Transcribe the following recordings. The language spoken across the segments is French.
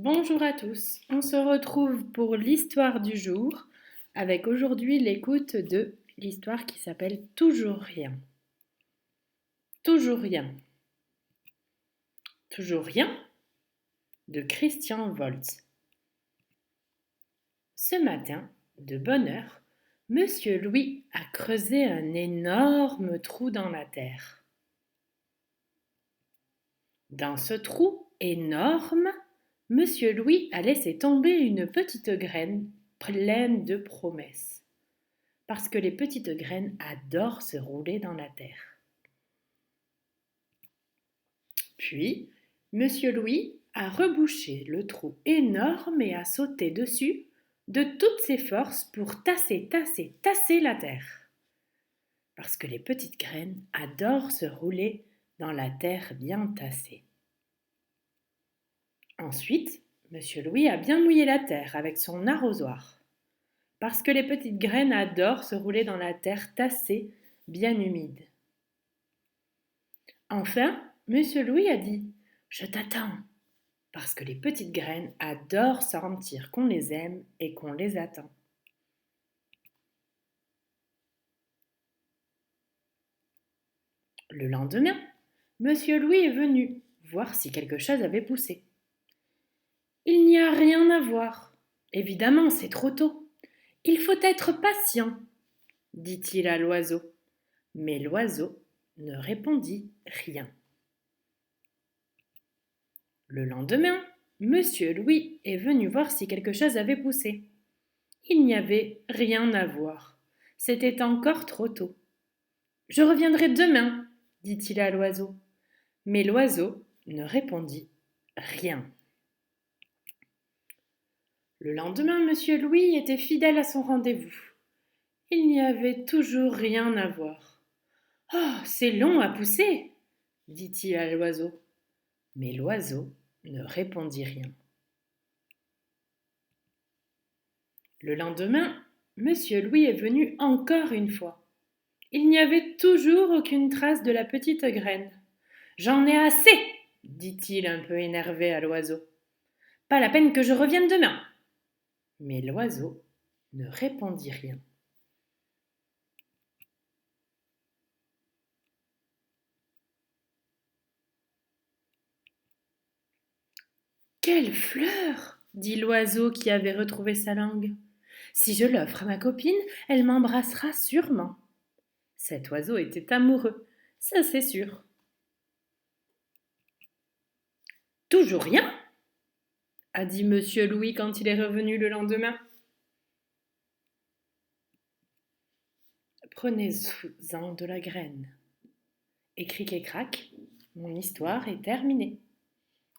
Bonjour à tous, on se retrouve pour l'histoire du jour avec aujourd'hui l'écoute de l'histoire qui s'appelle Toujours rien. Toujours rien. Toujours rien de Christian Woltz. Ce matin, de bonne heure, Monsieur Louis a creusé un énorme trou dans la terre. Dans ce trou énorme, Monsieur Louis a laissé tomber une petite graine pleine de promesses. Parce que les petites graines adorent se rouler dans la terre. Puis, Monsieur Louis a rebouché le trou énorme et a sauté dessus de toutes ses forces pour tasser la terre. Parce que les petites graines adorent se rouler dans la terre bien tassée. Ensuite, Monsieur Louis a bien mouillé la terre avec son arrosoir. Parce que les petites graines adorent se rouler dans la terre tassée, bien humide. Enfin, Monsieur Louis a dit « Je t'attends » parce que les petites graines adorent sentir qu'on les aime et qu'on les attend. Le lendemain, Monsieur Louis est venu voir si quelque chose avait poussé. Il n'y a rien à voir. Évidemment, c'est trop tôt. Il faut être patient, dit-il à l'oiseau. Mais l'oiseau ne répondit rien. Le lendemain, Monsieur Louis est venu voir si quelque chose avait poussé. Il n'y avait rien à voir. C'était encore trop tôt. Je reviendrai demain, dit-il à l'oiseau. Mais l'oiseau ne répondit rien. Le lendemain, Monsieur Louis était fidèle à son rendez-vous. Il n'y avait toujours rien à voir. Oh, c'est long à pousser, dit-il à l'oiseau. Mais l'oiseau ne répondit rien. Le lendemain, Monsieur Louis est venu encore une fois. Il n'y avait toujours aucune trace de la petite graine. J'en ai assez, dit-il un peu énervé à l'oiseau. Pas la peine que je revienne demain. Mais l'oiseau ne répondit rien. Quelle fleur, dit l'oiseau qui avait retrouvé sa langue. Si je l'offre à ma copine, elle m'embrassera sûrement. Cet oiseau était amoureux, ça c'est sûr. Toujours rien, a dit Monsieur Louis quand il est revenu le lendemain. Prenez-en de la graine. Et cric et crac, mon histoire est terminée.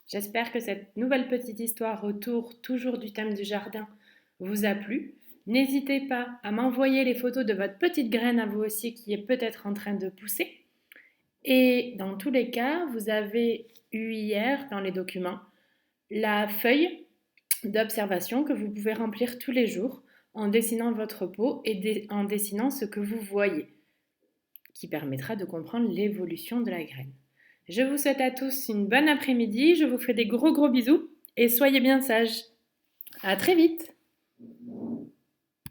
J'espère que cette nouvelle petite histoire autour toujours du thème du jardin vous a plu. N'hésitez pas à m'envoyer les photos de votre petite graine à vous aussi qui est peut-être en train de pousser. Et dans tous les cas, vous avez eu hier dans les documents la feuille d'observation que vous pouvez remplir tous les jours en dessinant votre peau et en dessinant ce que vous voyez, qui permettra de comprendre l'évolution de la graine. Je vous souhaite à tous une bonne après-midi, je vous fais des gros bisous et soyez bien sages. À très vite!